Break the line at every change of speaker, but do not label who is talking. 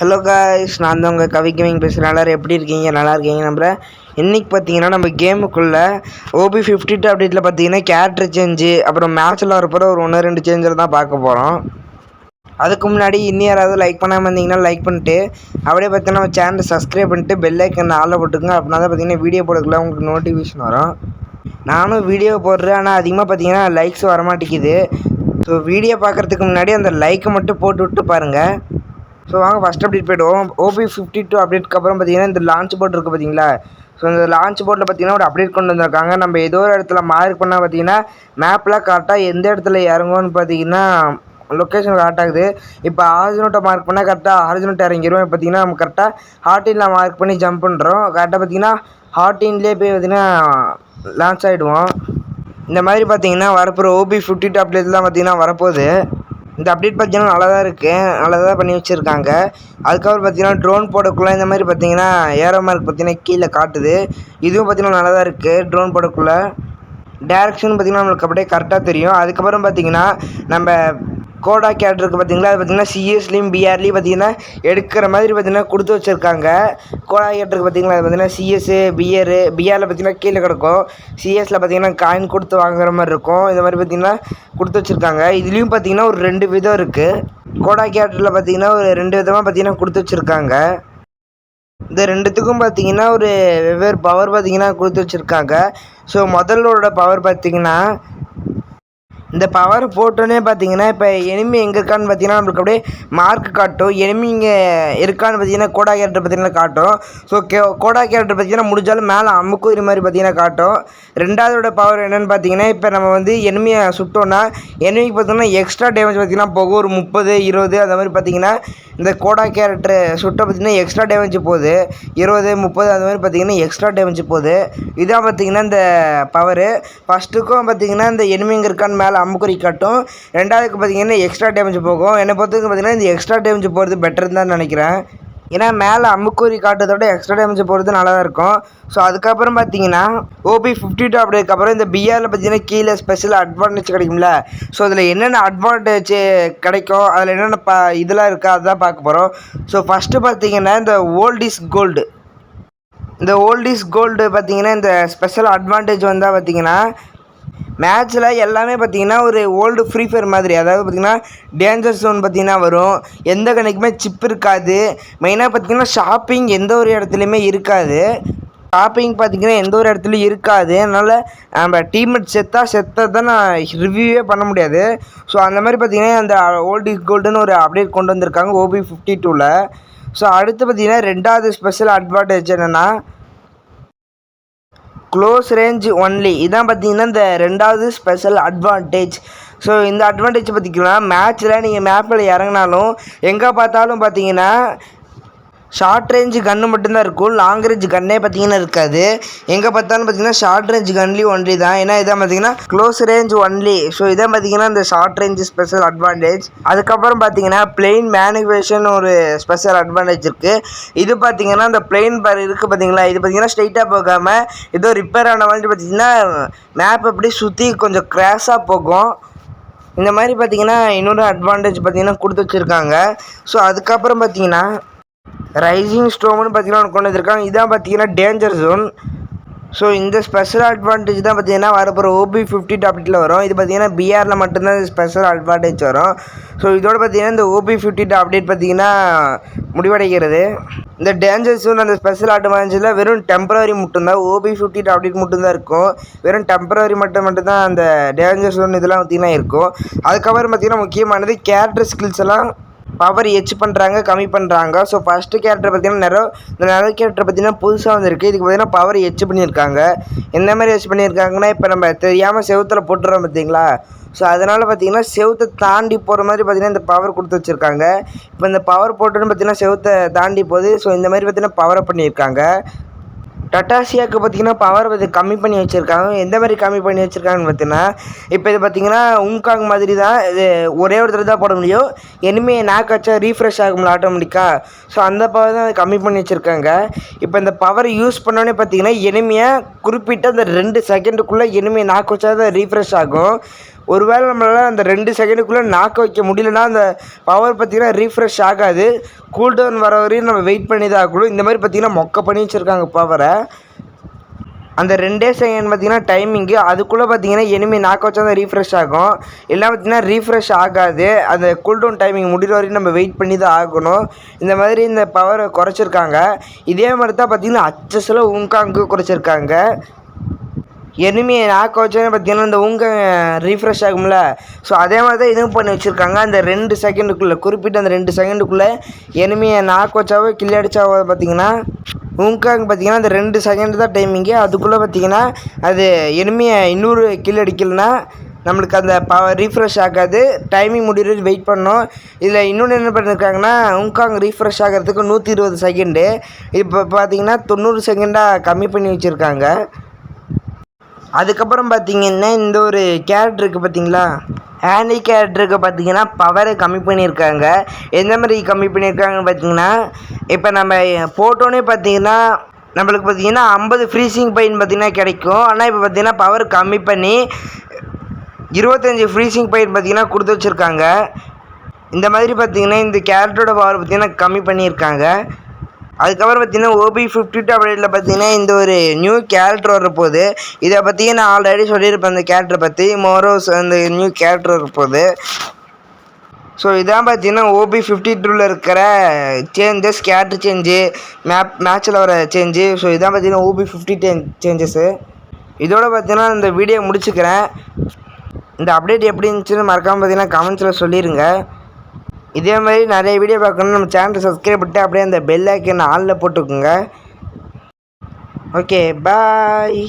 Hello guys, நான் தான் உங்கள் கவி கேமிங் பேசுகிறேன். எல்லோரும் எப்படி இருக்கீங்க? நல்லா இருக்கீங்க நம்புகிறேன். இன்றைக்கி பார்த்தீங்கன்னா நம்ம கேமுக்குள்ளே OB52 அப்டேட்டில் பார்த்தீங்கன்னா கேரக்டர் சேஞ்சு, அப்புறம் மேட்ச்சில் வரப்போகிற ஒரு 1-2 சேஞ்சர் தான் பார்க்க போகிறோம். அதுக்கு முன்னாடி இன்னும் யாராவது லைக் பண்ணாமல் இருந்தீங்கன்னா லைக் பண்ணிட்டு அப்படியே பார்த்தீங்கன்னா நம்ம சேனலை சப்ஸ்கிரைப் பண்ணிட்டு பெல் ஐக்கன் ஆளில் போட்டுக்கோங்க. அப்படின்னா தான் பார்த்தீங்கன்னா வீடியோ போடுறதுக்குள்ள உங்களுக்கு நோட்டிஃபிகேஷன் வரும். நானும் வீடியோ போடுறேன், ஆனால் அதிகமாக பார்த்தீங்கன்னா லைக்ஸ் வரமாட்டேங்குது. ஸோ வீடியோ பார்க்குறதுக்கு முன்னாடி அந்த லைக்கை மட்டும் போட்டு விட்டு பாருங்கள். ஸோ வாங்க ஃபஸ்ட் அப்டேட் போய்டுவோம். OB52 அப்டேட்க்கு அப்புறம் பார்த்தீங்கன்னா இந்த லான்ச் போர்ட் இருக்குது பார்த்தீங்களா. ஸோ இந்த லான்ச் போர்ட்டில் பார்த்தீங்கன்னா ஒரு அப்டேட் கொண்டு வந்திருக்காங்க. நம்ம ஏதோ ஒரு இடத்துல மார்க் பண்ணால் பார்த்தீங்கன்னா மேப்பில் கரெக்டாக எந்த இடத்துல இறங்கும்னு பார்த்தீங்கன்னா லொக்கேஷன் கரெக்ட் ஆகுது. இப்போ ஆரிஜினோட்டை மார்க் பண்ணால் கரெக்டாக ஆரிஜினோட்டை இறங்கிடும். பார்த்தீங்கன்னா நம்ம கரெக்டாக ஹார்டினில் மார்க் பண்ணி ஜம்ப் பண்ணுறோம். கரெக்டாக பார்த்தீங்கன்னா ஹார்டின்லேயே போய் பார்த்தீங்கன்னா லான்ச் ஆகிடுவோம். இந்த மாதிரி பார்த்தீங்கன்னா வரப்போகிற OB52 அப்டேட்லாம் பார்த்தீங்கன்னா வரப்போகுது. இந்த அப்டேட் பார்த்தீங்கன்னா நல்லா தான் இருக்குது, நல்லா தான் பண்ணி வச்சுருக்காங்க. அதுக்கப்புறம் பார்த்தீங்கன்னா ட்ரோன் போடக்குள்ளே இந்த மாதிரி பார்த்தீங்கன்னா ஏரோ மார்க் பார்த்தீங்கன்னா கீழே காட்டுது. இதுவும் பார்த்தீங்கன்னா நல்லா தான் இருக்குது. ட்ரோன் போடக்குள்ளே டேரெக்ஷன் பார்த்தீங்கன்னா நம்மளுக்கு அப்படியே கரெக்டாக தெரியும். அதுக்கப்புறம் பார்த்தீங்கன்னா நம்ம கோடா கேரக்டருக்கு பார்த்தீங்களா, அது பார்த்தீங்கன்னா சிஎஸ்லேயும் பிஆர்லேயும் பார்த்தீங்கன்னா எடுக்கிற மாதிரி பார்த்தீங்கன்னா கொடுத்து வச்சுருக்காங்க. கோடா கேரக்டருக்கு பார்த்தீங்கன்னா அது பார்த்தீங்கன்னா சிஎஸ்ஸு பிஆரில் பார்த்தீங்கன்னா கீழே கிடக்கும். சிஎஸில் பார்த்தீங்கன்னா காயின் கொடுத்து வாங்குற மாதிரி இருக்கும். இந்த மாதிரி பார்த்தீங்கன்னா கொடுத்து வச்சுருக்காங்க. இதுலேயும் பார்த்தீங்கன்னா ஒரு 2 விதம் இருக்குது. கோடா கேரக்டரில் பார்த்தீங்கன்னா ஒரு 2 விதமாக பார்த்தீங்கன்னா கொடுத்து வச்சுருக்காங்க. இந்த 2த்துக்கும் பார்த்தீங்கன்னா ஒரு வெவ்வேறு பவர் பார்த்தீங்கன்னா கொடுத்து வச்சுருக்காங்க. ஸோ முதலோட பவர் பார்த்தீங்கன்னா இந்த பவர் போட்டோன்னே பார்த்தீங்கன்னா இப்போ எனிமி எங்கே இருக்கான்னு பார்த்தீங்கன்னா நம்மளுக்கு அப்படியே மார்க் காட்டும். எனிமி இங்கே இருக்கான்னு பார்த்தீங்கன்னா கோடா கேரக்டர் பார்த்தீங்கன்னா காட்டும். ஸோ கோடா கேரக்டர் பார்த்தீங்கன்னா முடிஞ்சாலும் மேலே அமுக்குதிரி மாதிரி பார்த்தீங்கன்னா காட்டும். ரெண்டாவதோட பவர் என்னென்னு பார்த்தீங்கன்னா இப்போ நம்ம வந்து எனிமியை சுட்டோன்னா எனிமிக்கு பார்த்தீங்கன்னா எக்ஸ்ட்ரா டேமேஜ் பார்த்தீங்கன்னா போகும். ஒரு 30, 20 அந்த மாதிரி பார்த்தீங்கன்னா இந்த கோடா கேரக்டர் சுட்ட பார்த்தீங்கன்னா எக்ஸ்ட்ரா டேமேஜ் போகுது. 20, 30 அந்த மாதிரி பார்த்தீங்கன்னா எக்ஸ்ட்ரா டேமேஜ் போகுது. இதான் பார்த்தீங்கன்னா இந்த பவரு. ஃபஸ்ட்டுக்கும் பார்த்தீங்கன்னா இந்த எனிமிங்க இருக்கான்னு மேலே அம்புக்குறி காட்டும். ரெண்டாவதுக்கு பார்த்தீங்கன்னா எக்ஸ்ட்ரா டேமேஜ் போகும். என்னை பொறுத்தவரைக்கும் பார்த்தீங்கன்னா இந்த எக்ஸ்ட்ரா டேமேஜ் போகிறது பெட்டர் தான் நினைக்கிறேன். ஏன்னா மேலே அம்புக்குறி காட்டுறதோட எக்ஸ்ட்ரா டேமேஜ் போகிறது நல்லா தான் இருக்கும். ஸோ அதுக்கப்புறம் பார்த்தீங்கன்னா OB52 அப்டேட்க்கு அப்புறம் இந்த பிஆரில் பார்த்தீங்கன்னா கீழே ஸ்பெஷல் அட்வான்டேஜ் கிடைக்கும்ல. ஸோ அதில் என்னென்ன அட்வான்டேஜ் கிடைக்கும், அதில் என்னென்ன இதெல்லாம் இருக்கா அதுதான் பார்க்க போகிறோம். ஸோ ஃபஸ்ட்டு பார்த்தீங்கன்னா இந்த ஓல்ட் இஸ் கோல்டு. இந்த ஓல்ட் இஸ் கோல்டு பார்த்தீங்கன்னா இந்த ஸ்பெஷல் அட்வான்டேஜ் வந்தால் பார்த்தீங்கன்னா மேட்ச்சில் எல்லாமே பார்த்தீங்கன்னா ஒரு ஓல்டு ஃப்ரீ ஃபயர் மாதிரி. அதாவது பார்த்தீங்கன்னா டேஞ்சர் ஜோன் பார்த்தீங்கன்னா வரும். எந்த கணக்குமே சிப் இருக்காது. மெயினாக பார்த்தீங்கன்னா ஷாப்பிங் எந்த ஒரு இடத்துலையுமே இருக்காது. ஷாப்பிங் பார்த்தீங்கன்னா எந்த ஒரு இடத்துலையும் இருக்காது. அதனால் நம்ம டீம்மேட் செத்தான் நான் ரிவ்யூவே பண்ண முடியாது. ஸோ அந்த மாதிரி பார்த்தீங்கன்னா அந்த ஓல்டு இஸ் கோல்டுன்னு ஒரு அப்டேட் கொண்டு வந்திருக்காங்க OB52ல். ஸோ அடுத்து பார்த்தீங்கன்னா ரெண்டாவது ஸ்பெஷல் அட்வான்டேஜ் என்னென்னா க்ளோஸ் ரேஞ்ச் ஒன்லி. இதான் பார்த்தீங்கன்னா இந்த ரெண்டாவது ஸ்பெஷல் அட்வான்டேஜ். ஸோ இந்த அட்வான்டேஜ் பார்த்திங்கன்னா மேட்ச்சில் நீங்கள் மேப்பில் இறங்கினாலும் எங்கே பார்த்தாலும் பார்த்தீங்கன்னா ஷார்ட் ரேஞ்சு கன்று மட்டும்தான் இருக்கும். லாங் ரேஞ்ச் கன்னே பார்த்தீங்கன்னா இருக்காது. எங்கே பார்த்தாலும் பார்த்தீங்கன்னா ஷார்ட் ரேஞ்ச் ஒன்லி தான். ஏன்னா இதான் பார்த்தீங்கன்னா க்ளோஸ் ரேஞ்ச் ஒன்லி. ஸோ இதான் பார்த்தீங்கன்னா இந்த ஷார்ட் ரேஞ்ச் ஸ்பெஷல் அட்வான்டேஜ். அதுக்கப்புறம் பார்த்தீங்கன்னா பிளெயின் மேனிஃபேஷன் ஒரு ஸ்பெஷல் அட்வான்டேஜ் இருக்குது. இது பார்த்தீங்கன்னா இந்த பிளெயின் பார் இருக்குது பார்த்தீங்களா, இது பார்த்தீங்கன்னா ஸ்ட்ரைட்டாக போகாமல் ஏதோ ரிப்பேர் ஆன மாதிரி பார்த்தீங்கன்னா மேப் அப்படி சுற்றி கொஞ்சம் கிராஷாக போகும். இந்த மாதிரி பார்த்தீங்கன்னா இன்னொரு அட்வான்டேஜ் பார்த்தீங்கன்னா கொடுத்து வச்சுருக்காங்க. ஸோ அதுக்கப்புறம் பார்த்தீங்கன்னா ரைசிங் ஸ்டோம்னு பார்த்தீங்கன்னா ஒன்று கொண்டு வந்திருக்காங்க. இதான் பார்த்தீங்கன்னா டேஞ்சர் ஜோன். ஸோ இந்த ஸ்பெஷல் அட்வான்டேஜ் தான் பார்த்தீங்கன்னா வரப்போகிற OB52 அப்டேட்டில் வரும். இது பார்த்தீங்கன்னா பிஆரில் மட்டும்தான் ஸ்பெஷல் அட்வான்டேஜ் வரும். ஸோ இதோட பார்த்தீங்கன்னா இந்த OB52 அப்டேட் பார்த்தீங்கன்னா முடிவடைகிறது. இந்த டேஞ்சர் ஜோன் அந்த ஸ்பெஷல் அட்வான்டேஜில் வெறும் டெம்பரரி மட்டும்தான். OB52 அப்டேட் மட்டும்தான் இருக்கும். வெறும் டெம்பரரி மட்டும்தான் அந்த டேஞ்சர் ஜோன் இதெல்லாம் பார்த்தீங்கன்னா இருக்கும். அதுக்கப்புறம் பார்த்தீங்கன்னா முக்கியமானது கேரக்டர் ஸ்கில்ஸ் எல்லாம் பவர் எச் பண்ணுறாங்க, கம்மி பண்ணுறாங்க. ஸோ ஃபஸ்ட்டு கேரக்டர் பார்த்தீங்கன்னா நிறைய கேரக்டர் பார்த்தீங்கன்னா புதுசாக வந்துருக்கு. இதுக்கு பார்த்தீங்கன்னா பவர் எச் பண்ணியிருக்காங்க. எந்த மாதிரி எச் பண்ணியிருக்காங்கன்னா இப்போ நம்ம தெரியாமல் செவுத்தில் போட்டுறோம் பார்த்தீங்களா. ஸோ அதனால் பார்த்தீங்கன்னா செவுத்தை தாண்டி போகிற மாதிரி பார்த்தீங்கன்னா இந்த பவர் கொடுத்து வச்சுருக்காங்க. இப்போ இந்த பவர் போட்டுன்னு பார்த்தீங்கன்னா செவுத்தை தாண்டி போகுது. ஸோ இந்த மாதிரி பார்த்தீங்கன்னா பவரை பண்ணியிருக்காங்க. டட்டாசியாவுக்கு பார்த்தீங்கன்னா பவர் கம்மி பண்ணி வச்சுருக்காங்க. எந்த மாதிரி கம்மி பண்ணி வச்சுருக்காங்கன்னு பார்த்தீங்கன்னா இப்போ இது பார்த்தீங்கன்னா உங்காங் மாதிரி தான். இது ஒரே ஒரு தடவை தான் போட முடியும். எனிமே நாக் வச்சா ரீஃப்ரெஷ் ஆகும்ல ஆட்டோமேட்டிக்காக. ஸோ அந்த பவர் தான் கம்மி பண்ணி வச்சுருக்காங்க. இப்போ இந்த பவர் யூஸ் பண்ணோன்னே பார்த்தீங்கன்னா எனிமையை குறிப்பிட்ட அந்த 2 செகண்டுக்குள்ளே எனிமையை நாக் வச்சா தான் ரீஃப்ரெஷ் ஆகும். ஒருவேளை நம்மளால் அந்த 2 செகண்டுக்குள்ளே நாக்க வைக்க முடியலன்னா அந்த பவர் பார்த்திங்கன்னா ரீஃப்ரெஷ் ஆகாது. கூல்டவுன் வர வரையும் நம்ம வெயிட் பண்ணி தான் ஆகணும். இந்த மாதிரி பார்த்திங்கன்னா மொக்க பண்ணி வச்சுருக்காங்க பவரை. அந்த 2 செகண்ட் பார்த்திங்கன்னா டைமிங்கு, அதுக்குள்ளே பார்த்திங்கன்னா எனிமி நாக்க வச்சா தான் ரீஃப்ரெஷ் ஆகும். எல்லாம் பார்த்திங்கன்னா ரீஃப்ரெஷ் ஆகாது. அந்த கூல்டவுன் டைமிங் முடிகிற வரையும் நம்ம வெயிட் பண்ணி தான் ஆகணும். இந்த மாதிரி இந்த பவரை குறைச்சிருக்காங்க. இதே மாதிரி தான் பார்த்திங்கன்னா அச்சஸில் ஊங்காங்கு குறைச்சிருக்காங்க. எனிமியை நாக்க வச்சோன்னே பார்த்திங்கன்னா இந்த ரீஃப்ரெஷ் ஆகும்ல, ஸோ அதே மாதிரி தான் இதுவும் பண்ணி வச்சுருக்காங்க. அந்த 2 செகண்டுக்குள்ளே, குறிப்பிட்ட அந்த 2 செகண்டுக்குள்ளே எனிமியை நாக்க வச்சாவோ கில் அடித்தாவோ பார்த்திங்கன்னா பார்த்திங்கன்னா அந்த 2 செகண்ட் தான் டைமிங்கு. அதுக்குள்ளே பார்த்திங்கன்னா அது எனிமியை இன்னொரு கில் அடிக்கலைன்னா நம்மளுக்கு அந்த ரீஃப்ரெஷ் ஆகாது. டைமிங் முடிகிறது வெயிட் பண்ணோம். இதில் இன்னொன்று என்ன பண்ணியிருக்காங்கன்னா ரீஃப்ரெஷ் ஆகிறதுக்கு 120 செகண்டு, இப்போ பார்த்திங்கன்னா 90 செகண்டாக கம்மி பண்ணி வச்சுருக்காங்க. அதுக்கப்புறம் பார்த்திங்கன்னா இந்த ஒரு கேரக்டருக்கு பார்த்திங்களா, ஆனி கேரக்டருக்கு பார்த்திங்கன்னா பவரை கம்மி பண்ணியிருக்காங்க. எந்த மாதிரி கம்மி பண்ணியிருக்காங்கன்னு பார்த்திங்கன்னா, இப்போ நம்ம போட்டோன்னே பார்த்திங்கன்னா நம்மளுக்கு பார்த்திங்கன்னா 50 ஃப்ரீசிங் பாயிண்ட் பார்த்திங்கன்னா கிடைக்கும். ஆனால் இப்போ பார்த்திங்கன்னா பவர் கம்மி பண்ணி 25 ஃப்ரீசிங் பாயிண்ட் பார்த்திங்கன்னா கொடுத்து வச்சுருக்காங்க. இந்த மாதிரி பார்த்திங்கன்னா இந்த கேரக்டரோட பவர் பார்த்திங்கன்னா கம்மி பண்ணியிருக்காங்க. அதுக்கப்புறம் பார்த்திங்கன்னா OB52 அப்டேட்டில் பார்த்திங்கன்னா இந்த ஒரு நியூ கேரக்டர் வரப்போகுது. இதை பற்றி நான் ஆல்ரெடி சொல்லியிருப்பேன் அந்த கேரக்டரை பற்றி. மோரோஸ் அந்த நியூ கேரக்டர் வரப்போகுது. ஸோ இதான் பார்த்திங்கன்னா OB52ல் இருக்கிற சேஞ்சஸ், கேரக்டர் சேஞ்சு, மேட்சில் வர சேஞ்சு. ஸோ இதான் பார்த்திங்கன்னா OB50 சேஞ்சஸ்ஸு. இதோட பார்த்திங்கன்னா இந்த வீடியோ முடிச்சுக்கிறேன். இந்த அப்டேட் எப்படி இருந்துச்சுன்னு மறக்காமல் பார்த்திங்கன்னா கமெண்ட்ஸில் சொல்லிடுங்க. இதே மாதிரி நிறைய வீடியோ பார்க்கணுன்னு நம்ம சேனலை சப்ஸ்கிரைப் பண்ணிட்டு அப்படியே அந்த பெல் ஐக்கன் ஆனில் போட்டுக்கோங்க. ஓகே, பாய்.